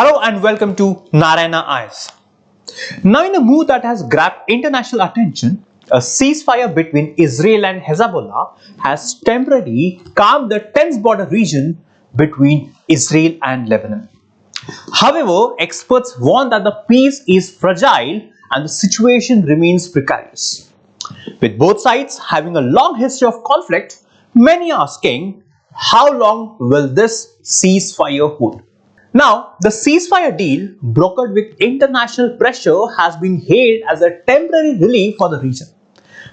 Hello and welcome to Narayana Eyes. Now, in a move that has grabbed international attention, a ceasefire between Israel and Hezbollah has temporarily calmed the tense border region between Israel and Lebanon. However, experts warn that the peace is fragile and the situation remains precarious. With both sides having a long history of conflict, many are asking, how long will this ceasefire hold? Now, the ceasefire deal, brokered with international pressure, has been hailed as a temporary relief for the region.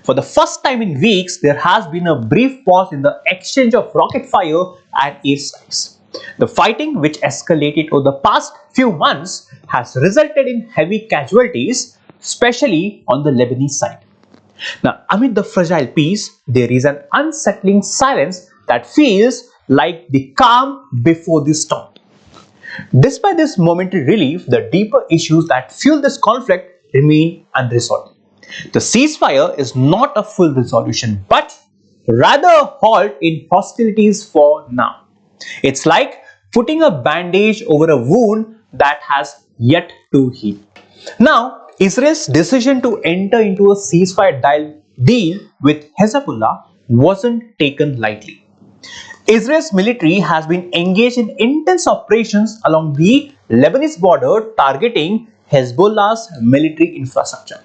For the first time in weeks, there has been a brief pause in the exchange of rocket fire and airstrikes. The fighting, which escalated over the past few months, has resulted in heavy casualties, especially on the Lebanese side. Now, amid the fragile peace, there is an unsettling silence that feels like the calm before the storm. Despite this momentary relief, the deeper issues that fuel this conflict remain unresolved. The ceasefire is not a full resolution, but rather a halt in hostilities for now. It's like putting a bandage over a wound that has yet to heal. Now, Israel's decision to enter into a ceasefire deal with Hezbollah wasn't taken lightly. Israel's military has been engaged in intense operations along the Lebanese border targeting Hezbollah's military infrastructure.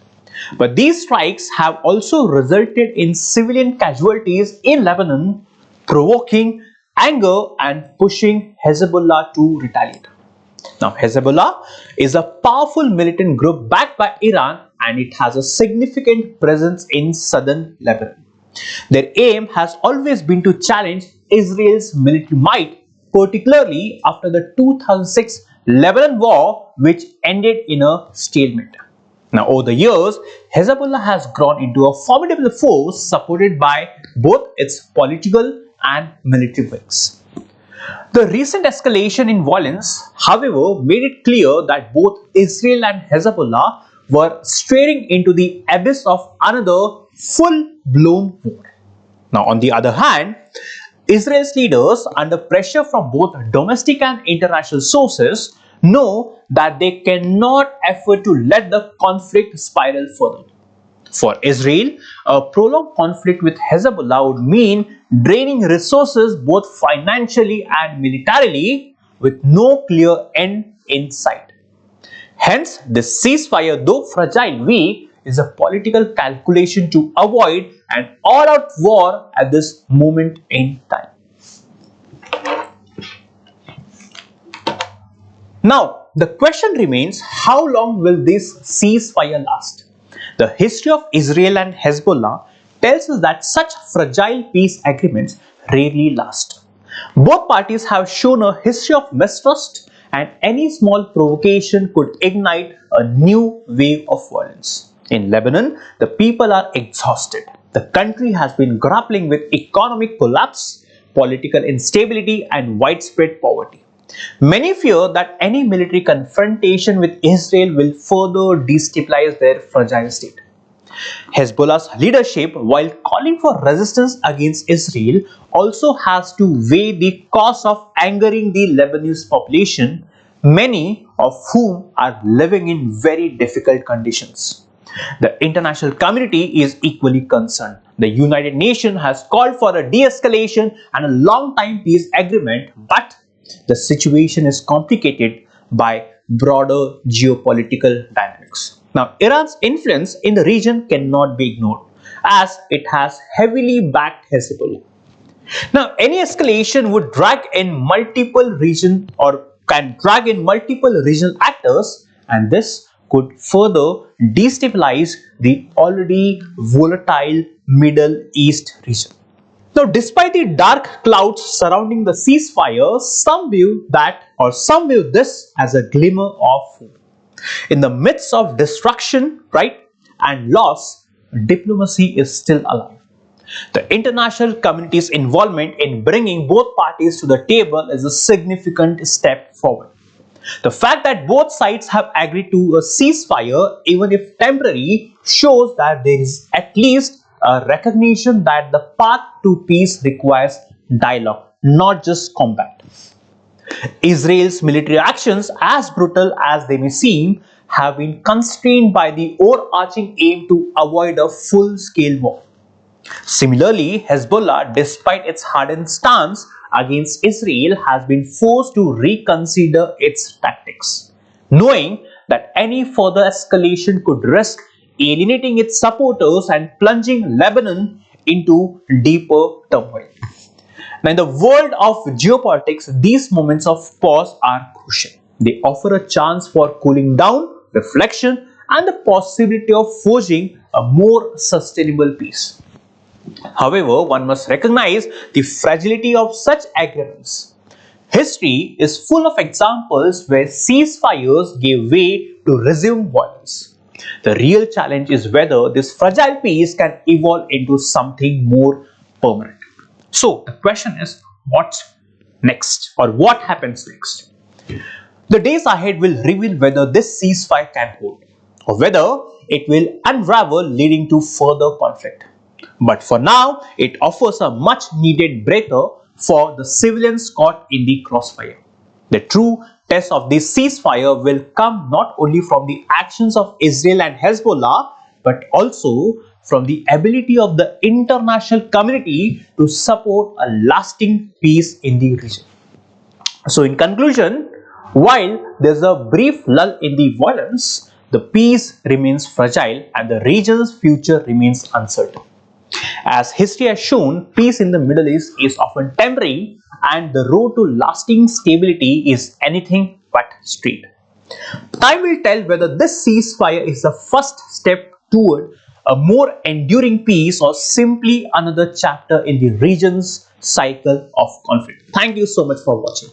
But these strikes have also resulted in civilian casualties in Lebanon, provoking anger and pushing Hezbollah to retaliate. Now, Hezbollah is a powerful militant group backed by Iran, and it has a significant presence in southern Lebanon. Their aim has always been to challenge Israel's military might, particularly after the 2006 Lebanon war, which ended in a stalemate. Now, over the years, Hezbollah has grown into a formidable force supported by both its political and military wings. The recent escalation in violence, however, made it clear that both Israel and Hezbollah were staring into the abyss of another full-blown war. Now, on the other hand, Israel's leaders, under pressure from both domestic and international sources, know that they cannot afford to let the conflict spiral further. For Israel, a prolonged conflict with Hezbollah would mean draining resources both financially and militarily, with no clear end in sight. Hence, this ceasefire, though fragile, weak, is a political calculation to avoid an all-out war at this moment in time. Now, the question remains, how long will this ceasefire last? The history of Israel and Hezbollah tells us that such fragile peace agreements rarely last. Both parties have shown a history of mistrust, and any small provocation could ignite a new wave of violence. In Lebanon, the people are exhausted. The country has been grappling with economic collapse, political instability, and widespread poverty. Many fear that any military confrontation with Israel will further destabilize their fragile state. Hezbollah's leadership, while calling for resistance against Israel, also has to weigh the cost of angering the Lebanese population, many of whom are living in very difficult conditions. The international community is equally concerned. The United Nations has called for a de-escalation and a long-time peace agreement, but the situation is complicated by broader geopolitical dynamics. Now, Iran's influence in the region cannot be ignored, as it has heavily backed Hezbollah. Now, any escalation would drag in multiple regional actors, and this could further destabilize the already volatile Middle East region. Now, despite the dark clouds surrounding the ceasefire, some view this as a glimmer of hope. In the midst of destruction, and loss, diplomacy is still alive. The international community's involvement in bringing both parties to the table is a significant step forward. The fact that both sides have agreed to a ceasefire, even if temporary, shows that there is at least a recognition that the path to peace requires dialogue, not just combat. Israel's military actions, as brutal as they may seem, have been constrained by the overarching aim to avoid a full-scale war. Similarly, Hezbollah, despite its hardened stance against Israel, has been forced to reconsider its tactics, knowing that any further escalation could risk alienating its supporters and plunging Lebanon into deeper turmoil. Now, in the world of geopolitics, these moments of pause are crucial. They offer a chance for cooling down, reflection, and the possibility of forging a more sustainable peace. However, one must recognize the fragility of such agreements. History is full of examples where ceasefires gave way to resumed violence. The real challenge is whether this fragile peace can evolve into something more permanent. So, the question is, what's next, or what happens next? The days ahead will reveal whether this ceasefire can hold, or whether it will unravel, leading to further conflict. But for now, it offers a much needed breather for the civilians caught in the crossfire. The true test of this ceasefire will come not only from the actions of Israel and Hezbollah, but also from the ability of the international community to support a lasting peace in the region. So, in conclusion, while there's a brief lull in the violence, the peace remains fragile and the region's future remains uncertain. As history has shown, peace in the Middle East is often temporary and the road to lasting stability is anything but straight. Time will tell whether this ceasefire is the first step toward a more enduring peace or simply another chapter in the region's cycle of conflict. Thank you so much for watching.